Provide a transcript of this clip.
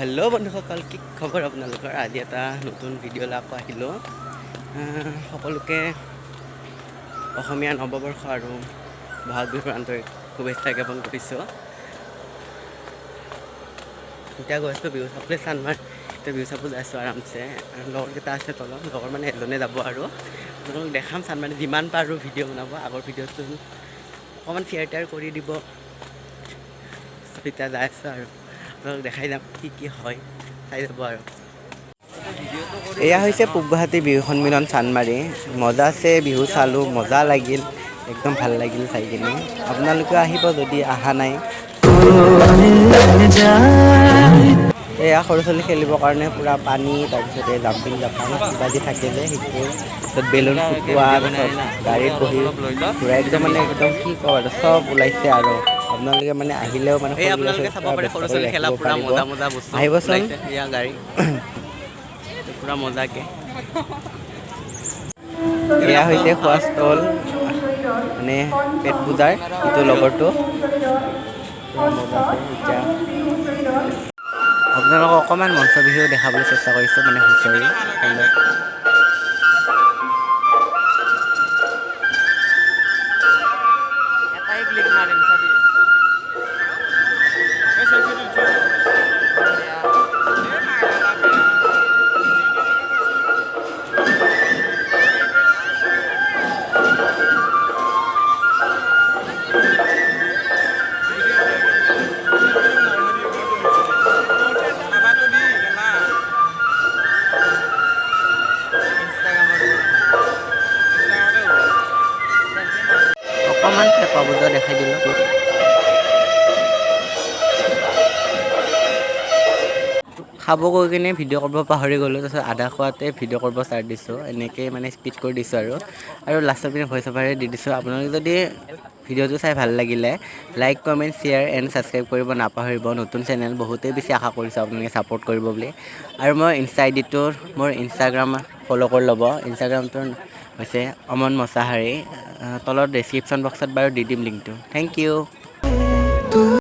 Hello' বন্ধুসকল, কি খবৰ আপোনালোকৰ? আজি এটা নতুন ভিডিঅ' লৈ আকৌ আহিলোঁ। সকলোকে অসমীয়া নৱবৰ্ষ আৰু বহাগ বিহুৰ আন্তৰিক শুভেচ্ছা জ্ঞাপন কৰিছোঁ। এতিয়া গৈছোঁ বিহু চাবলৈ চানমাৰ। এতিয়া বিহু চাব যাইছোঁ আৰামছে। লগৰকেইটা আছে তলত, লগৰ মানে এজনে যাব আৰু আপোনালোকক দেখাম চানমাৰি যিমান পাৰোঁ ভিডিঅ' বনাব। আগৰ ভিডিঅ'টো অকণমান শ্বেয়াৰ কৰি দিব। এতিয়া যাই আছোঁ আৰু আপোনালোক দেখাই যাম কি হয়, চাই যাব আৰু। এয়া হৈছে পূব গুৱাহাটী বিহু সন্মিলন চানমাৰি। মজা আছে, বিহু চালোঁ, মজা লাগিল, একদম ভাল লাগিল চাই কিনে। আপোনালোকেও আহিব যদি অহা নাই। এয়া সৰু ছোৱালী খেলিবৰ কাৰণে পূৰা পানী, তাৰপিছত এই জাম্পিং জাপান কিবা যি থাকে যে সেইটো, তাৰপিছত বেলুন ফুটোৱা, তাৰপিছত গাড়ীত বহি ঘূৰাই, একদম মানে একদম কি কওঁ আৰু চব ওলাইছে আৰু আপোনালোকে মানে আহিলেও মানে আপোনালোকে চাব পাৰে সৰু ছোৱালী খেলা পূৰা মজা মজা বস্তু আহিবচোন। এয়া গাড়ী পূৰা মজাকৈ। এয়া হৈছে খোৱা ষ্টল, মানে পেট পূজাৰ ইটো লগৰটো পূৰা মজা আছে। এতিয়া আপোনালোকক অকণমান মঞ্চ বিহু দেখাবলৈ চেষ্টা কৰিছোঁ, মানে হুঁচৰি কাইণ্ডত। এটাই ক্লিক মাৰিম চাবি। অকণমান পেপা পূজা দেখাই দিলোঁ। খাব গৈ কিনে ভিডিঅ' কৰিব পাহৰি গ'লোঁ, তাৰপিছত আধা খোৱাতে ভিডিঅ' কৰিব ষ্টাৰ্ট দিছোঁ। এনেকৈ মানে স্পীড কৰি দিছোঁ আৰু লাষ্টৰ পিনে ভইচ অভাৰে দি দিছোঁ। আপোনালোকে যদি ভিডিঅ'টো চাই ভাল লাগিলে like, comment, share and subscribe কৰিব নাপাহৰিব। নতুন চেনেল, বহুতেই বেছি আশা কৰিছোঁ আপোনালোকে ছাপোৰ্ট কৰিব বুলি। আৰু মই ইনষ্টা আইডিটো, মোৰ ইনষ্টাগ্ৰাম ফ'ল' কৰি ল'ব। ইনষ্টাগ্ৰামটোৰ হৈছে অমন মছাহাৰী। তলত ডেছক্ৰিপশ্যন বক্সত বাৰু দি দিম লিংকটো। Thank U.